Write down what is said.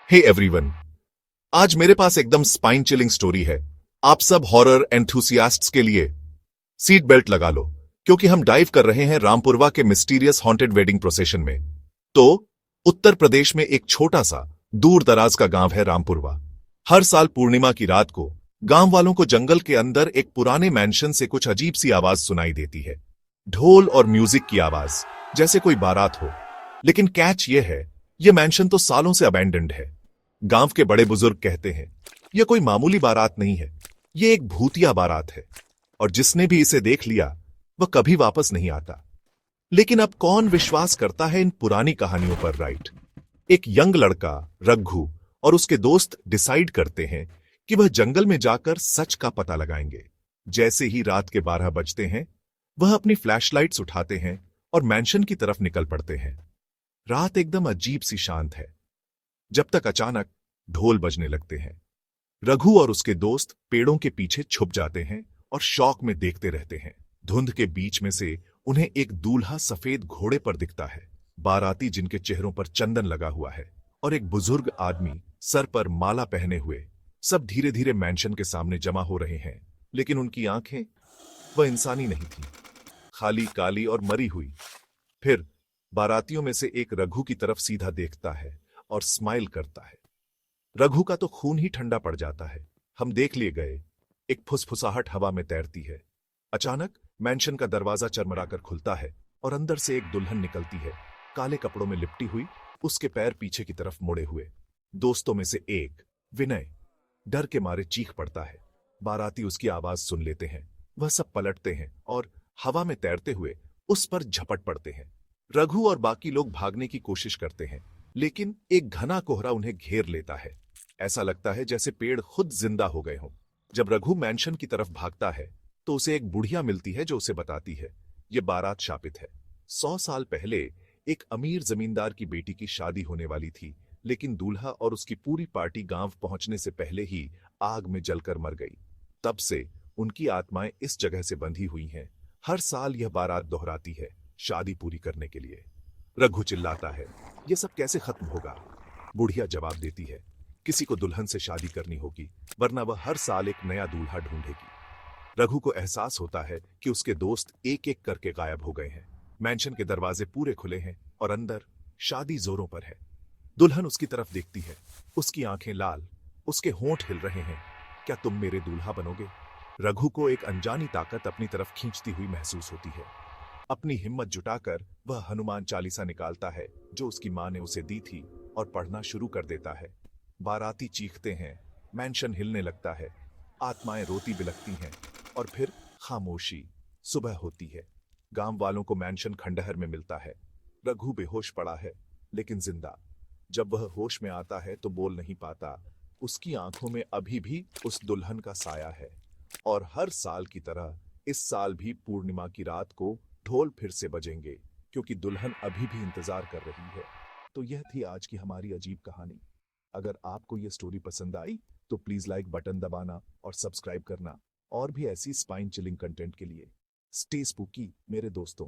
Hey everyone, आज मेरे पास एकदम स्पाइन चिलिंग स्टोरी है। आप सब हॉरर एंथुसियास्ट्स के लिए सीट बेल्ट लगा लो, क्योंकि हम डाइव कर रहे हैं रामपुरवा के मिस्टीरियस हॉन्टेड वेडिंग प्रोसेशन में। तो उत्तर प्रदेश में एक छोटा सा दूर दराज का गांव है रामपुरवा। हर साल पूर्णिमा की रात को गांव वालों को जंगल के अंदर एक पुराने मैंशन से कुछ अजीब सी आवाज सुनाई देती है। ढोल और म्यूजिक की आवाज, जैसे कोई बारात हो। लेकिन कैच ये है, ये मैंशन तो सालों से अबैंडन्ड है। गांव के बड़े बुजुर्ग कहते हैं, यह कोई मामूली बारात नहीं है, ये एक भूतिया बारात है, और जिसने भी इसे देख लिया वह कभी वापस नहीं आता। लेकिन अब कौन विश्वास करता है इन पुरानी कहानियों पर, राइट? एक यंग लड़का रघु और उसके दोस्त डिसाइड करते हैं कि वह जंगल में जाकर सच का पता लगाएंगे। जैसे ही रात के 12 बजते हैं, वह अपनी फ्लैशलाइट्स उठाते हैं और मैंशन की तरफ निकल पड़ते हैं। रात एकदम अजीब सी शांत है, जब तक अचानक ढोल बजने लगते हैं। रघु और उसके दोस्त पेड़ों के पीछे छुप जाते हैं और शौक में देखते रहते हैं। धुंध के बीच में से उन्हें एक दूल्हा सफेद घोड़े पर दिखता है, बाराती जिनके चेहरों पर चंदन लगा हुआ है, और एक बुजुर्ग आदमी सर पर माला पहने हुए। सब धीरे धीरे मैंशन के सामने जमा हो रहे हैं, लेकिन उनकी आंखें वह इंसानी नहीं थी, खाली, काली और मरी हुई। फिर बारातियों में से एक रघु की तरफ सीधा देखता है और स्माइल करता है। रघु का तो खून ही ठंडा पड़ जाता है। हम देख लिए गए। एक फुसफुसाहट हवा में तैरती है। अचानक मैंशन का दरवाजा चरमराकर खुलता है और अंदर से एक दुल्हन निकलती है, काले कपड़ों में लिपटी हुई, उसके पैर पीछे की तरफ मुड़े हुए। दोस्तों में से एक, विनय, डर के मारे चीख पड़ता है। बाराती उसकी आवाज सुन लेते हैं। वह सब पलटते हैं और हवा में तैरते हुए उस पर झपट पड़ते हैं। रघु और बाकी लोग भागने की कोशिश करते हैं, लेकिन एक घना कोहरा उन्हें घेर लेता है। ऐसा लगता है जैसे पेड़ खुद जिंदा हो गए हों। जब रघु मैंशन की तरफ भागता है तो उसे एक बुढ़िया मिलती है जो उसे बताती है, यह बारात शापित है। 100 साल पहले एक अमीर जमींदार की बेटी की शादी होने वाली थी, लेकिन दूल्हा और उसकी पूरी पार्टी गांव पहुंचने से पहले ही आग में जलकर मर गई। तब से उनकी आत्माएं इस जगह से बंधी हुई हैं। हर साल यह बारात दोहराती है, शादी पूरी करने के लिए। रघु चिल्लाता है, यह सब कैसे खत्म होगा? बुढ़िया जवाब देती है, किसी को दुल्हन से शादी करनी होगी, वरना वह हर साल एक नया दूल्हा ढूंढेगी। रघु को एहसास होता है कि उसके दोस्त एक एक करके गायब हो गए हैं। मैंशन के दरवाजे पूरे खुले हैं और अंदर शादी जोरों पर है। दुल्हन उसकी तरफ देखती है, उसकी आंखें लाल, उसके होंठ हिल रहे हैं। क्या तुम मेरे दूल्हा बनोगे? रघु को एक अनजानी ताकत अपनी तरफ खींचती हुई महसूस होती है। अपनी हिम्मत जुटाकर वह हनुमान चालीसा निकालता है जो उसकी मां ने उसे दी थी, और पढ़ना शुरू कर देता है। बाराती चीखते हैं, मैंशन हिलने लगता है, आत्माएं रोती बिलखती हैं, और फिर खामोशी। सुबह होती है। गांव वालों को मैंशन खंडहर में मिलता है। रघु बेहोश पड़ा है, लेकिन जिंदा। जब वह होश में आता है तो बोल नहीं पाता। उसकी आंखों में अभी भी उस दुल्हन का साया है। और हर साल की तरह इस साल भी पूर्णिमा की रात को ढोल फिर से बजेंगे, क्योंकि दुल्हन अभी भी इंतजार कर रही है। तो यह थी आज की हमारी अजीब कहानी। अगर आपको यह स्टोरी पसंद आई तो प्लीज लाइक बटन दबाना और सब्सक्राइब करना, और भी ऐसी स्पाइन चिलिंग कंटेंट के लिए। स्टे स्पूकी मेरे दोस्तों।